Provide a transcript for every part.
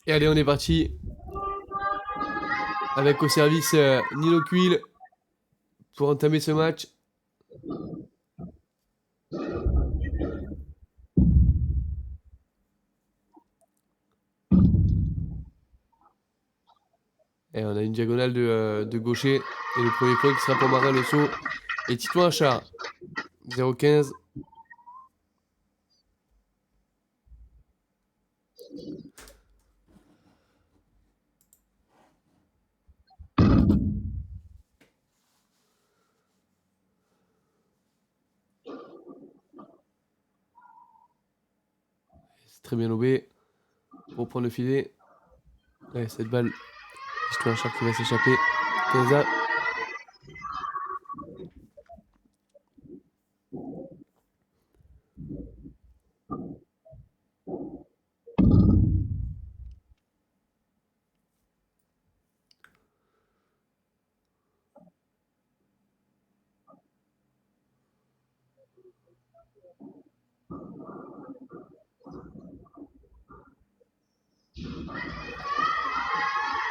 Et allez, on est parti. Avec au service Nilo Quil pour entamer ce match. Et on a une diagonale de gaucher. Et le premier point qui sera pour Marin Le Sceau et Titouan Achard. 0-15. C'est très bien lobé. Pour prendre le filet. Ouais, cette balle. Titouan Achard qui va s'échapper. 15.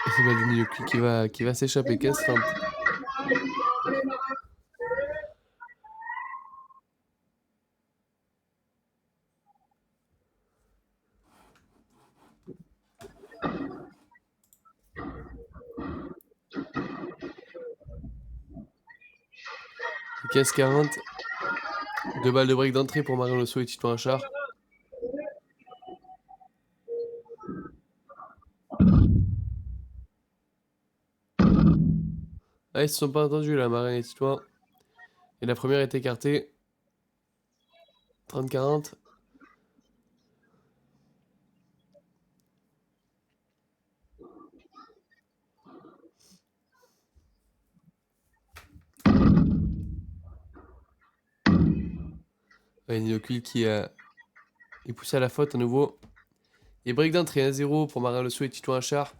Et c'est balle de Nilo Quil qui va s'échapper. 15-30. Et 15-40. 2 balles de break d'entrée pour Marin Le Sceau et Titouan Achard. Ah, ils se sont pas entendus là, Marin et Titouan. Et la première est écartée. 30-40. Ouais, Nilo Quil qui est poussé à la faute à nouveau. Et break d'entrée 1-0 pour Marin Le Sceau et Titouan Achard.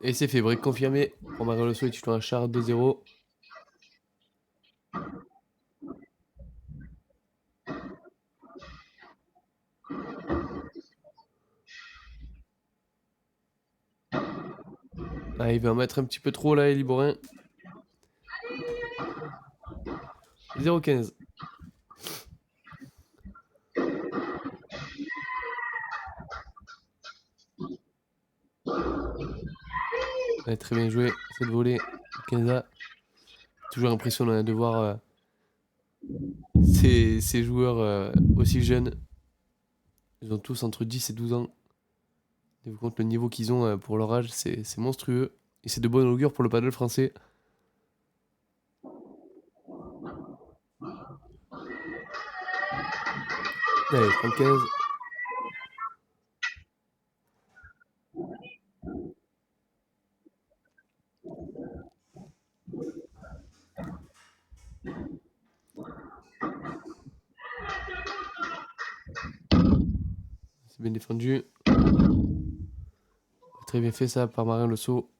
Et c'est fait, break confirmé pour Marin Le Sceau et Titouan Achard, 2-0. Ah, il va en mettre un petit peu trop là, Eli Borin. 0-15. Ouais, très bien joué, cette volée. Kenza. Toujours impressionnant de voir ces joueurs aussi jeunes. Ils ont tous entre 10 et 12 ans. Et vous compte le niveau qu'ils ont pour leur âge, c'est monstrueux. Et c'est de bonne augure pour le paddle français. Allez, 35. C'est bien défendu. Très bien fait ça par Marin Le Sceau.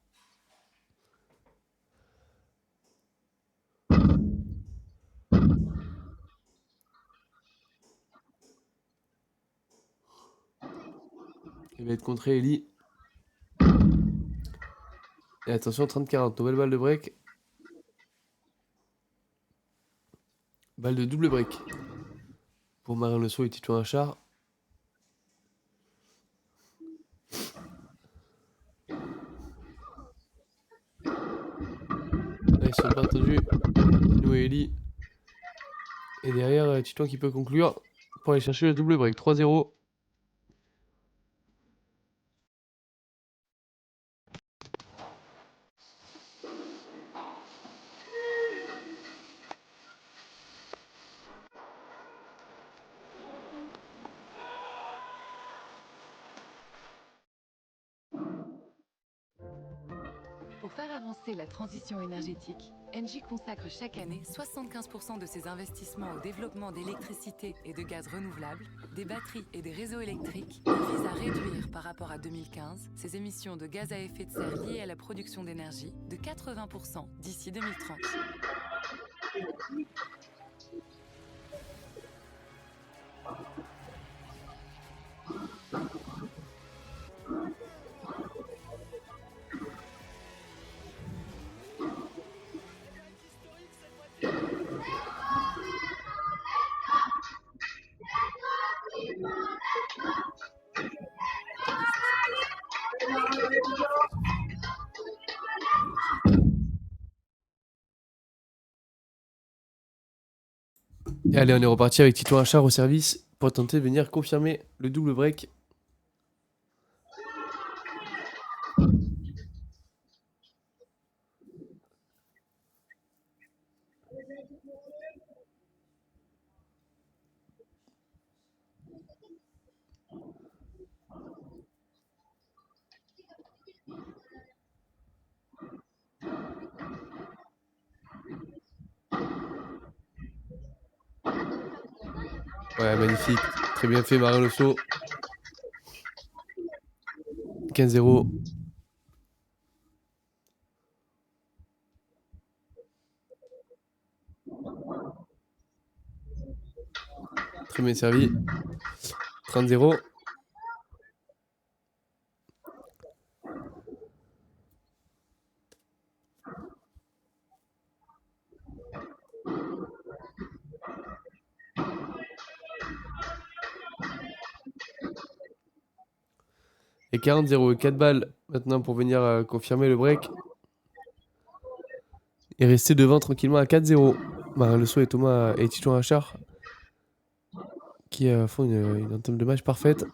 Il va être contré, Eli. Et attention, 30-40, nouvelle balle de break. Balle de double break. Pour Marin Le Sceau et Titouan Achard. Là, ils sont pas attendus. Nous et Eli. Et derrière, Titouan qui peut conclure pour aller chercher le double break. 3-0. Pour faire avancer la transition énergétique, Engie consacre chaque année 75% de ses investissements au développement d'électricité et de gaz renouvelables, des batteries et des réseaux électriques, et vise à réduire par rapport à 2015 ses émissions de gaz à effet de serre liées à la production d'énergie de 80% d'ici 2030. Et allez, on est reparti avec Titouan Achard au service pour tenter de venir confirmer le double break. Ouais, magnifique. Très bien fait, Marin Le Sceau. 15-0. Très bien servi. 30-0. Et 40-0. 4 balles maintenant pour venir confirmer le break. Et rester devant tranquillement à 4-0. Marin Le Sceau et Thomas et Titouan Achard qui font une entame de match parfaite.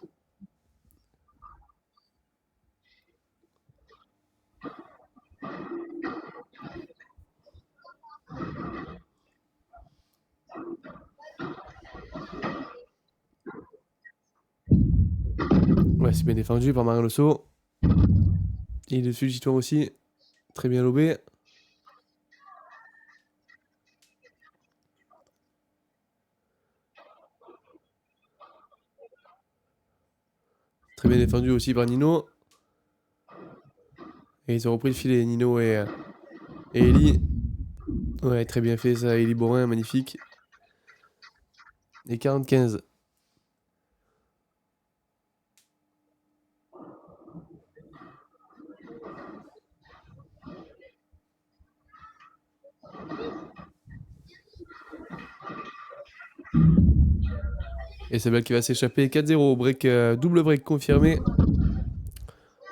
Ouais, c'est bien défendu par Marin Losso. Il est dessus, Titouan aussi. Très bien lobé. Très bien défendu aussi par Nino. Et ils ont repris le filet, Nino et Eli. Ouais, très bien fait ça, Eli Borin, magnifique. Et 40-15. Et c'est Bell qui va s'échapper. 4-0. Break, double break confirmé.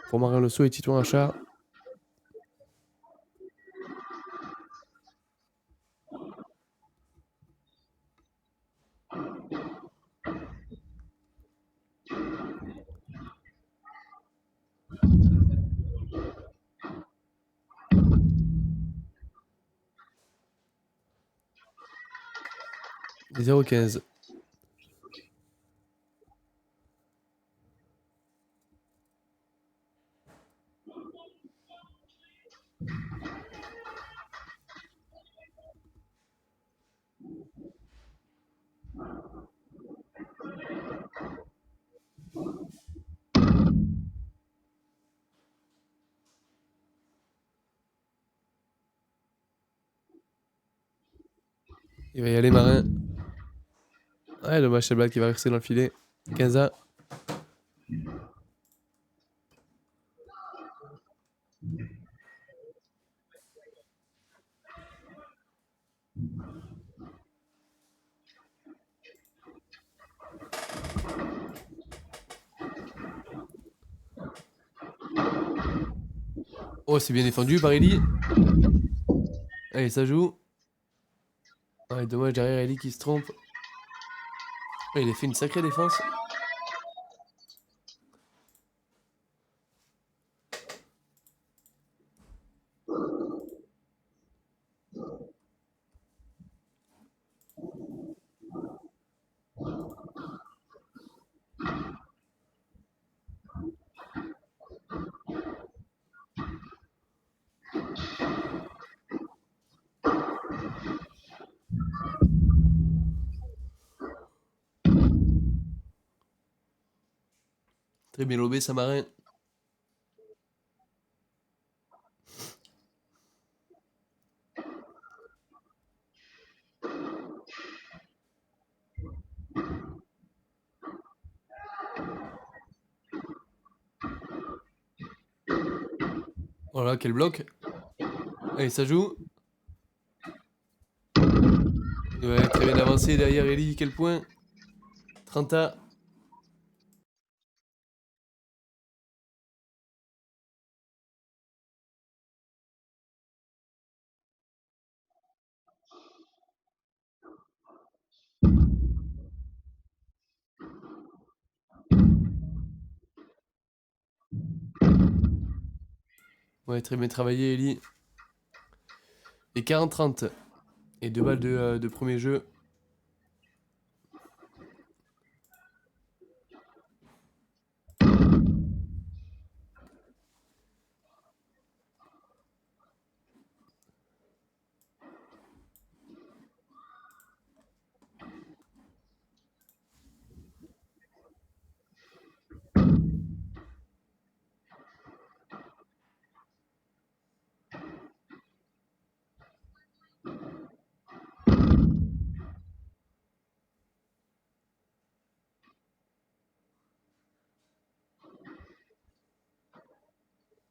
Pour Marin Losso et Titouan Achat. Et 0-15. Il va y aller Marin. Ouais, dommage, c'est Bell qui va rester dans le filet. 15-1. Oh, c'est bien défendu par Eli. Allez, ça joue. Ouais, dommage derrière Eli qui se trompe. Ouais, il a fait une sacrée défense. Très bien lobé, Samarin. Voilà, quel bloc. Allez, ça joue. Ouais, très bien avancé derrière Eli, quel point. 30-A. Ouais, très bien travaillé, Eli. Et 40-30. Et 2 balles de premier jeu.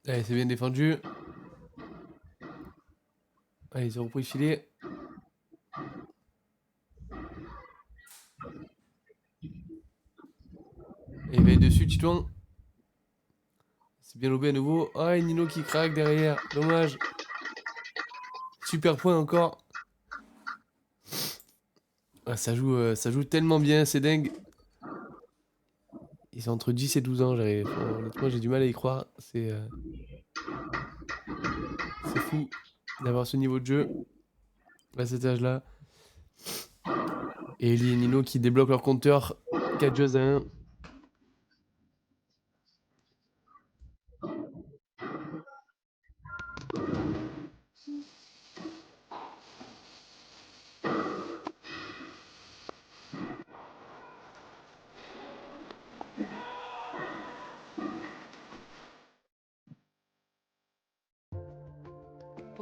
Allez, c'est bien défendu. Allez, ils ont repris le filet. Et il va être dessus, Titouan. C'est bien lobé à nouveau. Ah, et Nino qui craque derrière. Dommage. Super point encore. Ah, ça joue tellement bien, c'est dingue. Ils sont entre 10 et 12 ans, honnêtement, j'ai du mal à y croire. C'est fou d'avoir ce niveau de jeu à cet âge-là. Et Eli et Nino qui débloquent leur compteur. 4 jeux à 1.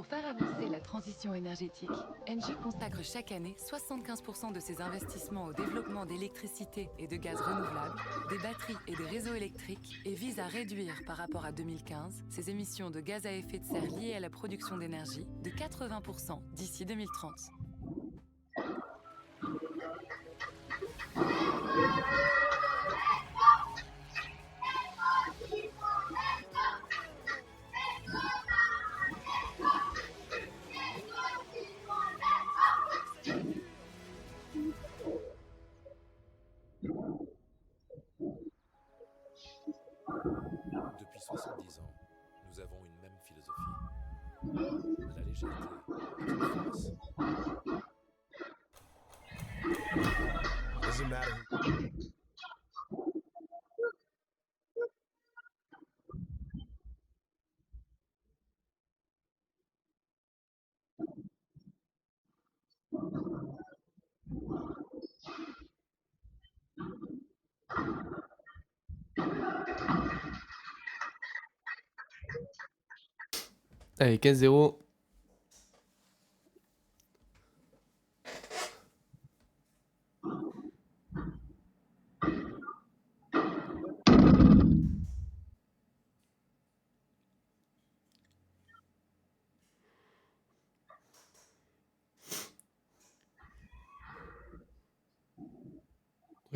Pour faire avancer la transition énergétique, Engie consacre chaque année 75% de ses investissements au développement d'électricité et de gaz renouvelables, des batteries et des réseaux électriques et vise à réduire par rapport à 2015 ses émissions de gaz à effet de serre liées à la production d'énergie de 80% d'ici 2030. Depuis 70 ans, nous avons une même philosophie. La légèreté est une force. Doesn't matter. Allez, 15-0.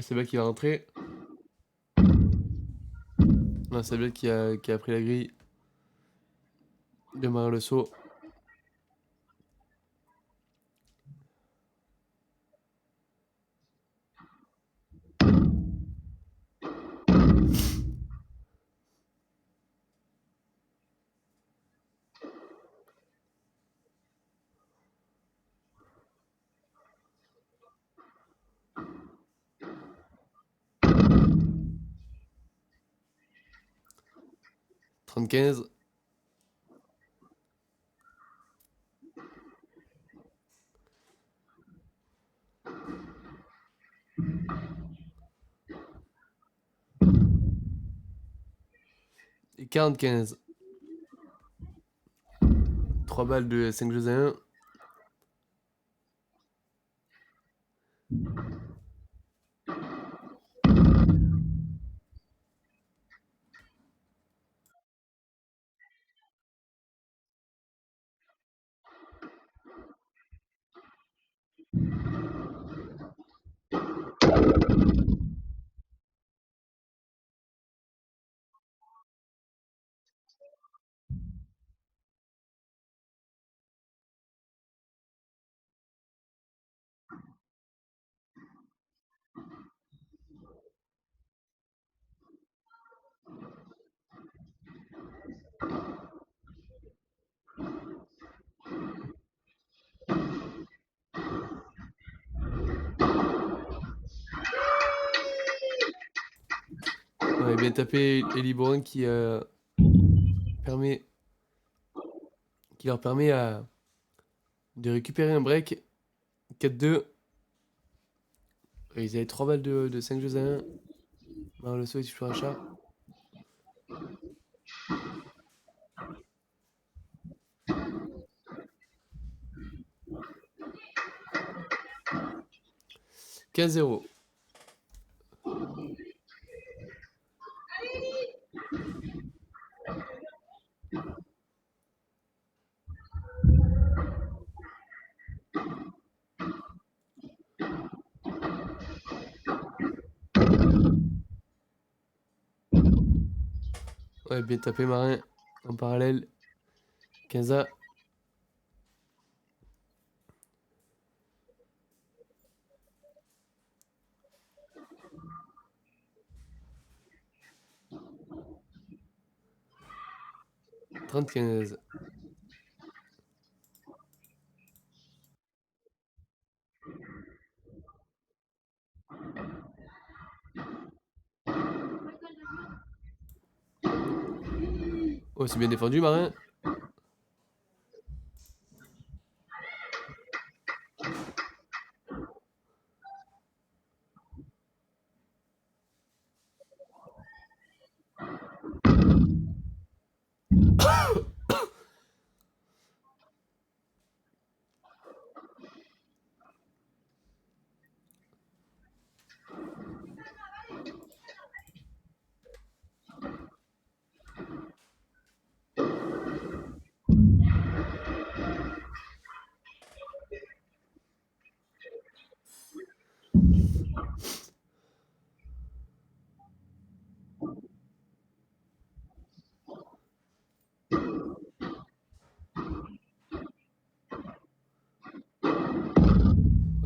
C'est Bell qui va rentrer. Non, c'est Bell qui a pris la grille. Démarre le saut. « 30-15. Et 40-15. 3 balles de 5 jeux à 1. Ouais, bien tapé Eli Bourne qui leur permet de récupérer un break. 4-2. Ils avaient 3 balles de 5 jeux à 1. Marin Le Saut est toujours un chat. « 15-0. Ouais, bien tapé Marin en parallèle. 15A. « 30-15. Oh, c'est bien défendu, Marin.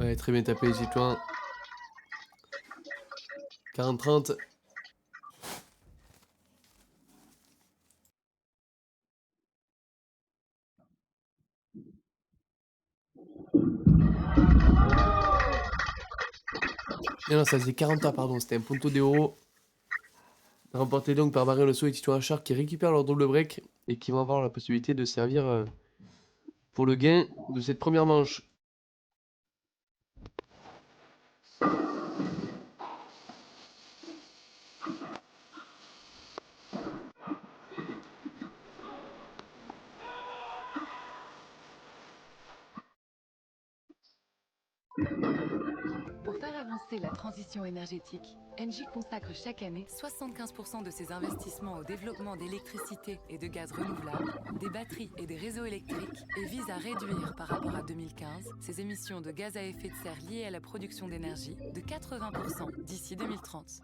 Ouais, très bien tapé, Titouan. 40-30. Et non, ça faisait 40 pardon. C'était un Punto de Oro. Remporté donc par Marion Le Sceau et Titouan Achard qui récupèrent leur double break et qui vont avoir la possibilité de servir pour le gain de cette première manche. Pour faire avancer la transition énergétique, Engie consacre chaque année 75% de ses investissements au développement d'électricité et de gaz renouvelables, des batteries et des réseaux électriques et vise à réduire par rapport à 2015 ses émissions de gaz à effet de serre liées à la production d'énergie de 80% d'ici 2030.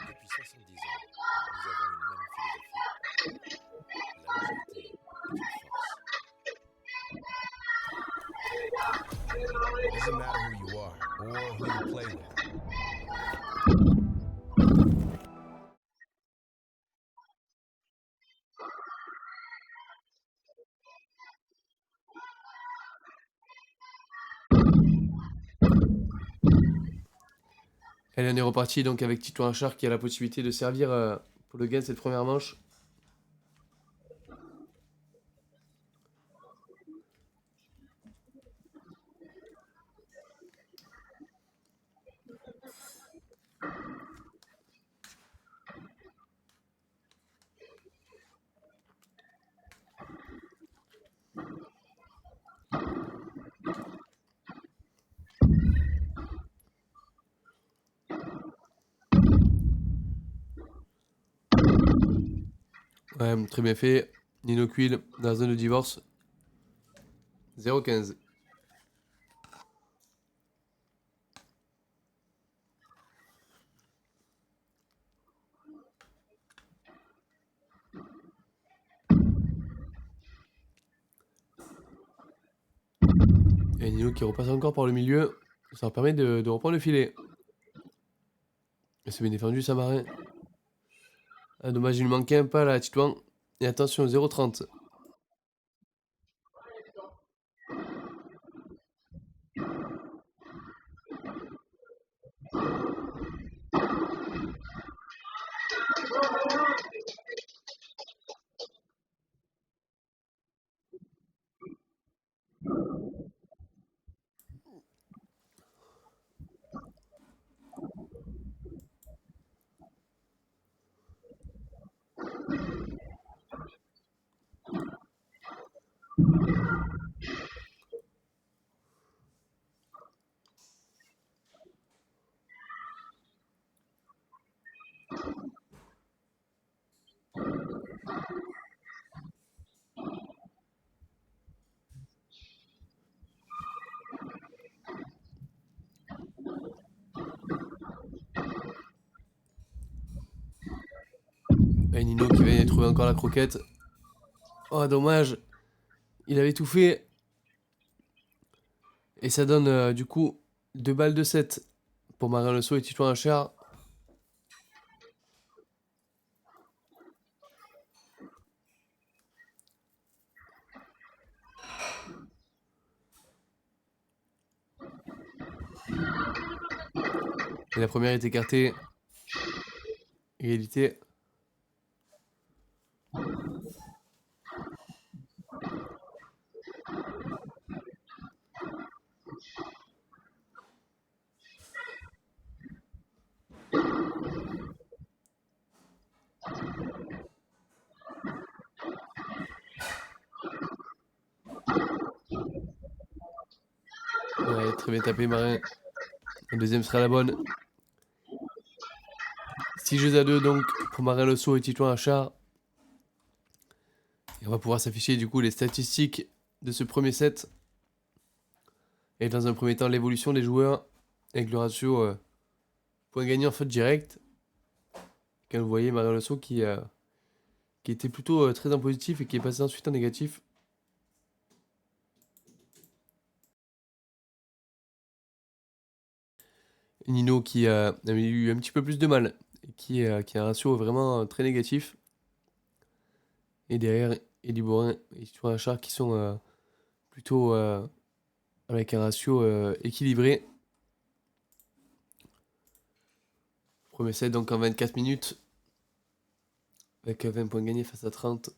Depuis 70 ans, nous avons une même philosophie. La légèreté est une force. It doesn't matter who you are or who you play with. Elle en est repartie donc avec Titouan Achard qui a la possibilité de servir pour le gain de cette première manche. Ouais, très bien fait. Nino Quill dans la zone de divorce. 0-15. Et Nino qui repasse encore par le milieu. Ça leur permet de reprendre le filet. Et c'est bien défendu, Samarin. Ah, dommage, il lui manquait un pas là, Titouan. Et attention, 0-30. Et Nino qui vient de trouver encore la croquette. Oh, dommage. Il avait tout fait. Et ça donne du coup 2 balles de 7 pour Marion Le Sceau et Titouan Achard. Et la première est écartée. Égalité. Ouais, très bien tapé, Marin. La deuxième sera la bonne. 6 jeux à 2 donc pour Marin Le Sceau et Titouan Achard. Et on va pouvoir s'afficher du coup les statistiques de ce premier set. Et dans un premier temps, l'évolution des joueurs avec le ratio point gagné en faute directe. Quand vous voyez Marion Lesso qui était plutôt très en positif et qui est passé ensuite en négatif. Nino qui avait eu un petit peu plus de mal, et qui a un ratio vraiment très négatif. Et derrière, Elie Borin et Stuart Achard qui sont plutôt avec un ratio équilibré. Premier set donc en 24 minutes. Avec 20 points gagnés face à 30.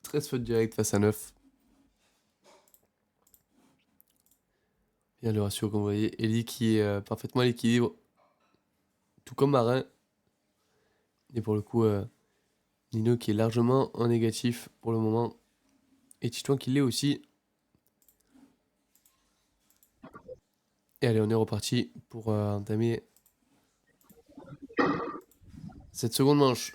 13 fautes directes face à 9. Bien le ratio comme vous voyez. Elie qui est parfaitement à l'équilibre. Tout comme Marin. Et pour le coup, Nino qui est largement en négatif pour le moment. Et Titouan qui l'est aussi. Et allez, on est reparti pour entamer cette seconde manche.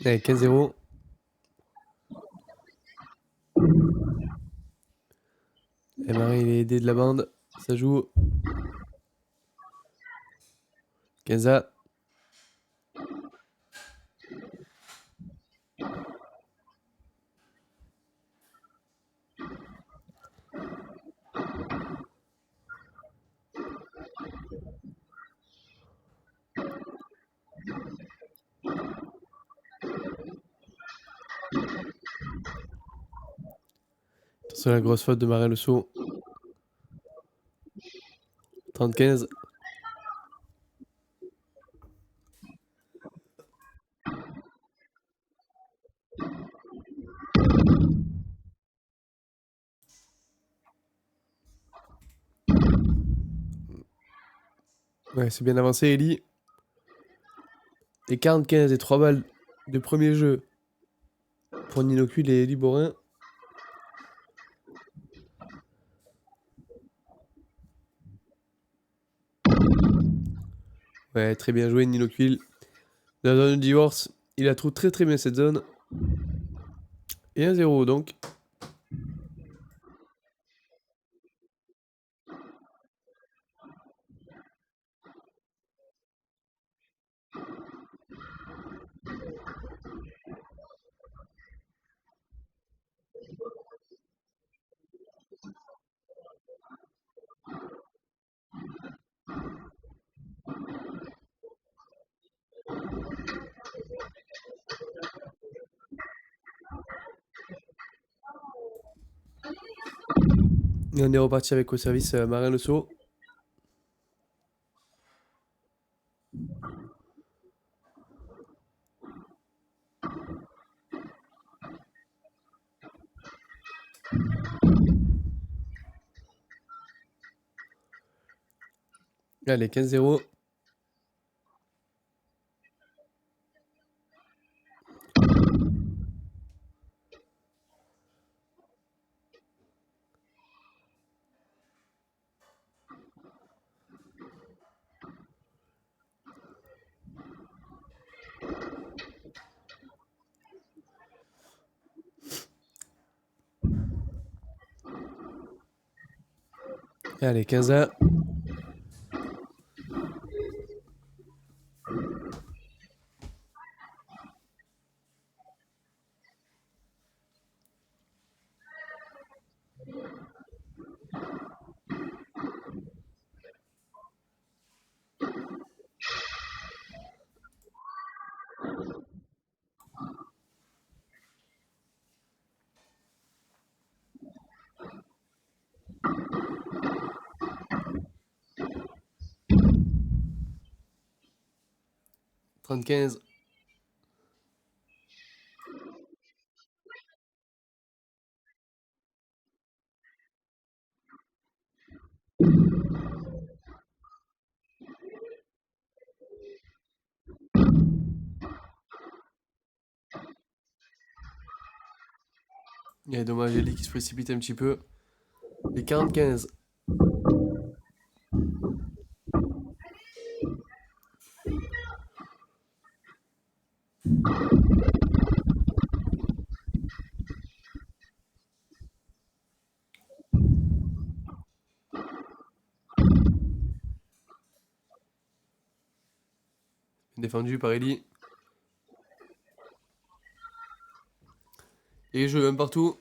Allez, 15-0. Et Marin il est aidé de la bande. Ça joue. 15-A. Attention à la grosse faute de Marin Le Sceau. 30-15. Ouais, c'est bien avancé, Elie. Et 45 et 3 balles de premier jeu pour Nino Kuhl et Elie Borin. Ouais, très bien joué Nino Kuhl. Dans la zone de divorce, il la trouve très très bien cette zone. Et 1-0 donc. Et on est reparti avec au service Marin Le Sceau. Allez, 15-0. Allez, 15-1. 30-15. Il y a dommage Ellie qui se précipite un petit peu. Et 40-15. Défendu par Ellie. Et jeu un partout.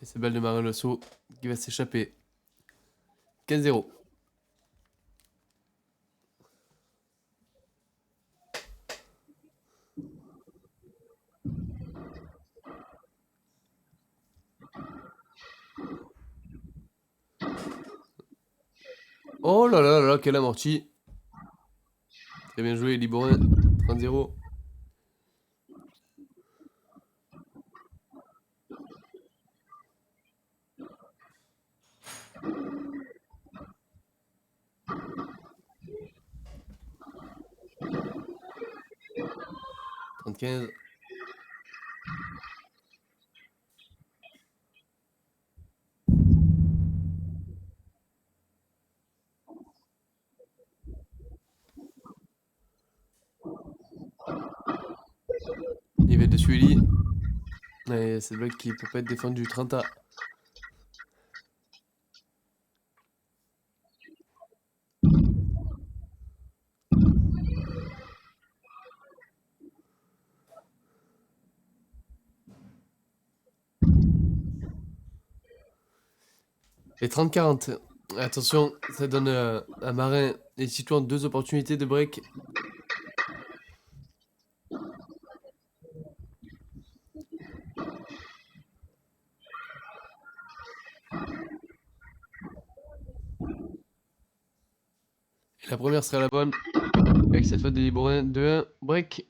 Et c'est balle de Marin Le Sceau qui va s'échapper. 15-0. Oh là là là là, quelle amortie. Très bien joué, Liborin. 30-0. -15. Il va dessus Ellie. Et cette balle qui peut pas être défendue. 30-. Et 30-40. Attention, ça donne à Marin et Titouan 2 opportunités de break. Et la première sera la bonne. Avec cette faute de Liborin. 2-1. Break.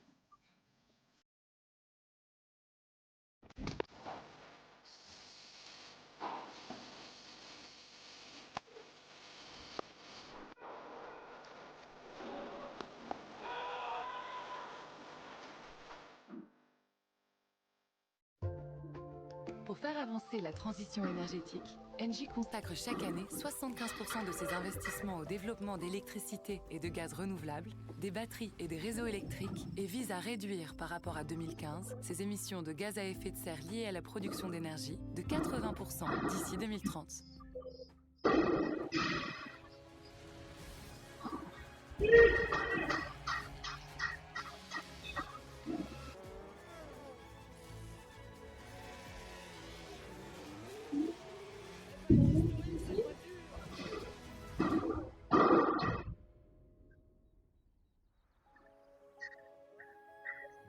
Pour faire avancer la transition énergétique, Engie consacre chaque année 75% de ses investissements au développement d'électricité et de gaz renouvelables, des batteries et des réseaux électriques et vise à réduire par rapport à 2015 ses émissions de gaz à effet de serre liées à la production d'énergie de 80% d'ici 2030.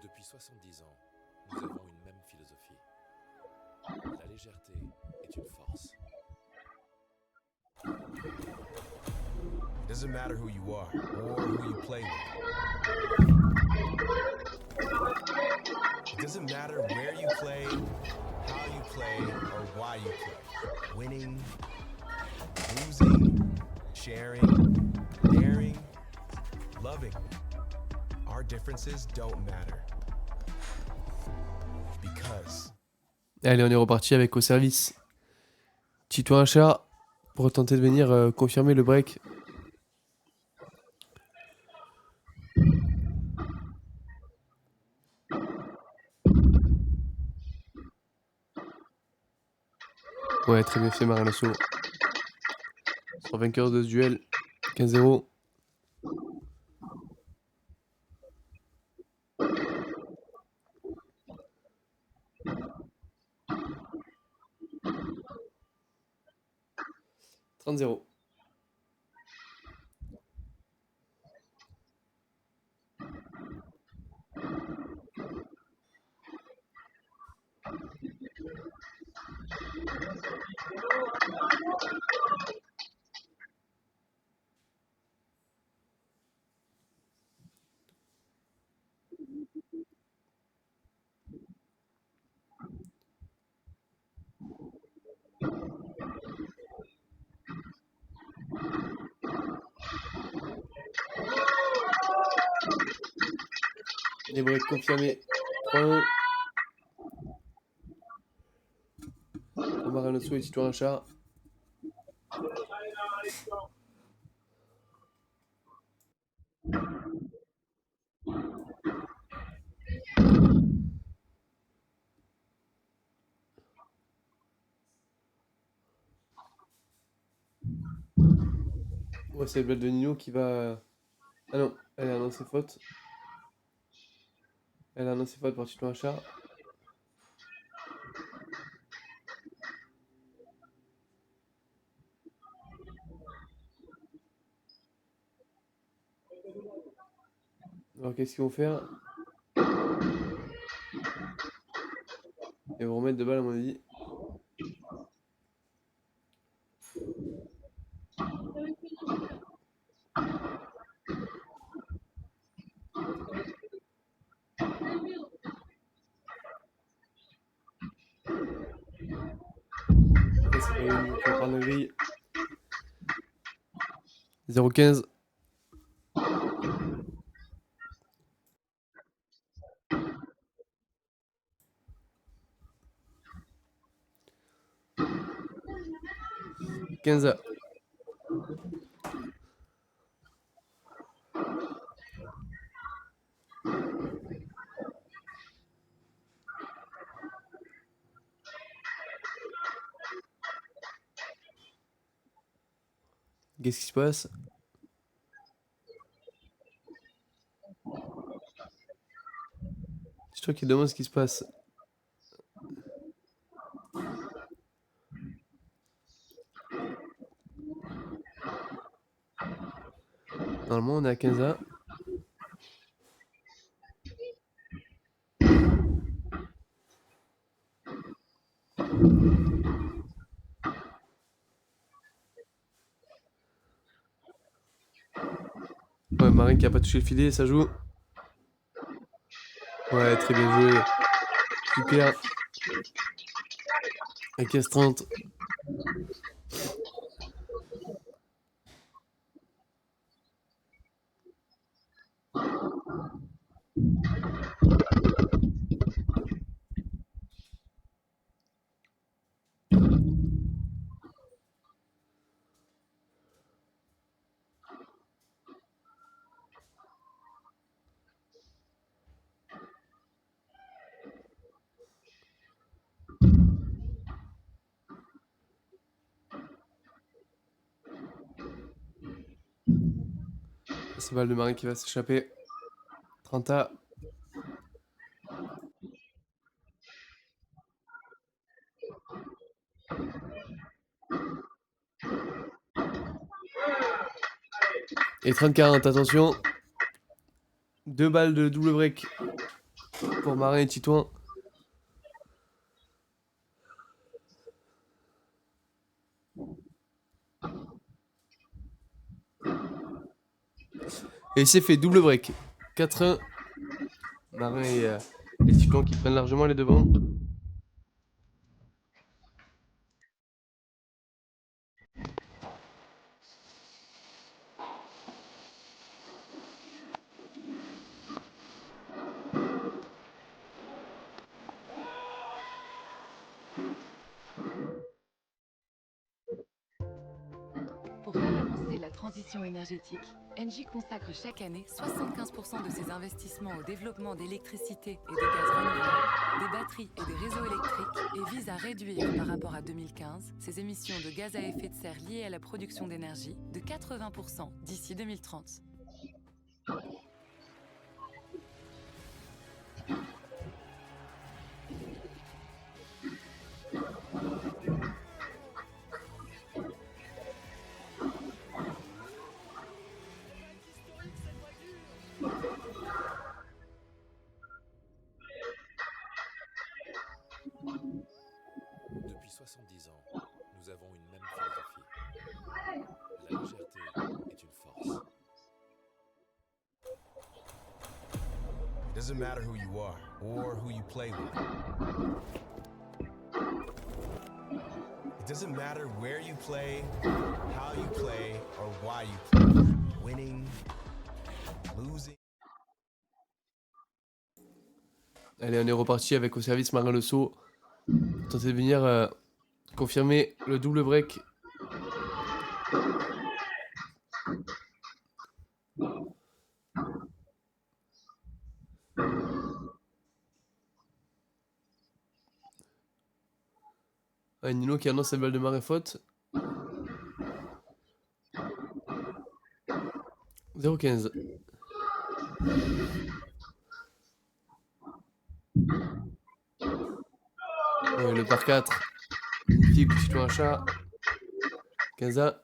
Depuis 70 ans, nous avons une même philosophie. La légèreté est une force. It doesn't matter who you are or who you play with. It doesn't matter where you play, how you play, or why you play. Winning, losing, sharing, daring, loving. Our differences don't matter. Because Allez, on est reparti avec au service. Titouan Achard pour tenter de venir confirmer le break. Ouais, très bien fait Marin Le Sceau. Sur vainqueur de ce duel. 15-0. 30-0. Les breaks confirmés. 3-1. Omar Alonso et Tito Rachard. Ouais, c'est le balle de Nino qui va... Ah non, elle a annoncé faute. Elle a annoncé faute pour Tito Rachard. Alors qu'est-ce qu'ils vont faire? Ils vont remettre de balles à mon avis. Et c'est pas Nino qui va prendre la grille. 0-15. Quinze. Qu'est-ce qui se passe? C'est toi qui demande ce qui se passe. Normalement, on est à 15A. Ouais, Marin qui a pas touché le filet, ça joue. Ouais, très bien joué. Super. À 15-30. C'est balle de Marin qui va s'échapper. 30A. Et 30-40, attention. 2 balles de double break pour Marin et Titouan. Et c'est fait, double break. 4-1. Marin et Titouan qui prennent largement les devants. Pour faire avancer la transition énergétique, Engie consacre chaque année 75% de ses investissements au développement d'électricité et de gaz renouvelables, des batteries et des réseaux électriques et vise à réduire par rapport à 2015 ses émissions de gaz à effet de serre liées à la production d'énergie de 80% d'ici 2030. doesn't matter who you are or who you play with. It doesn't matter where you play, how you play, or why you play. Winning, losing. Allez, on est reparti avec au service Marin Le Sceau. Pour tenter de venir confirmer le double break. Ah, Nino qui annonce cette balle de Marin faute. 0-15. Ouais, le par 4. Magnifique, petit tour à chat. 15A.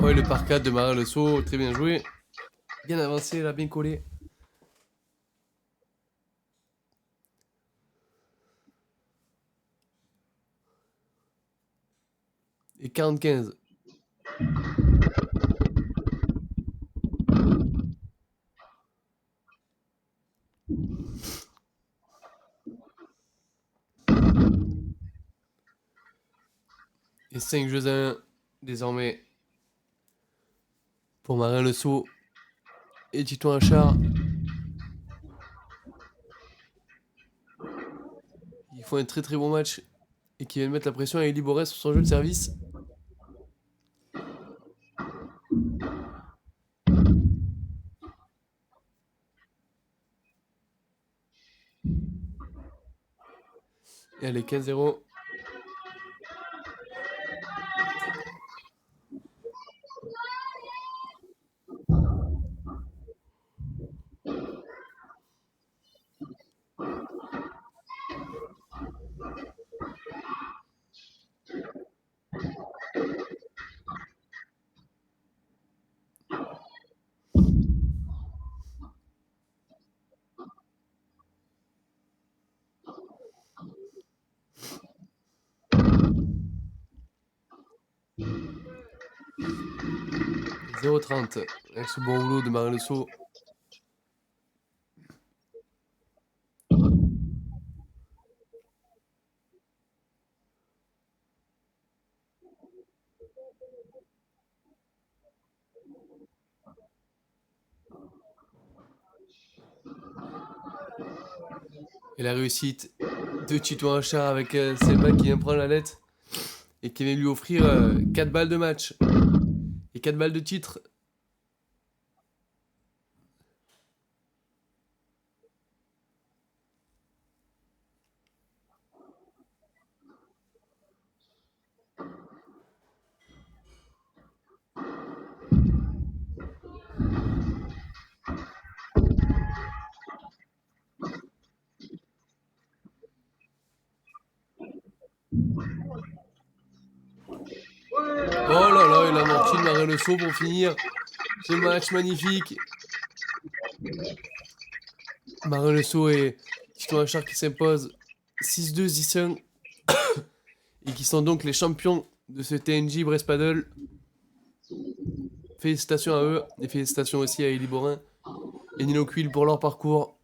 Ouais, le par 4 de Marin Le Sceau, très bien joué. Bien avancé, là, bien collé. Et 45. Et 5 jeux à 1 désormais pour Marin Le Sceau et Tito Achard. Ils font un très très bon match et qui viennent mettre la pression à Eli Boré sur son jeu de service. Et allez, 15-0. « 0-30 avec ce bon rouleau de Marin Le Sceau. Et la réussite de Tito Achard avec Selma qui vient prendre la lettre et qui vient lui offrir 4 balles de match et 4 balles de titre. Oh là là, il a amorti de Marin Le Sceau pour finir ce match magnifique. Marin Le Sceau et Tito Achard qui s'imposent 6-2, 6-1 et qui sont donc les champions de ce TNJ Brest Paddle. Félicitations à eux et félicitations aussi à Eli Borin et Nino Quil pour leur parcours.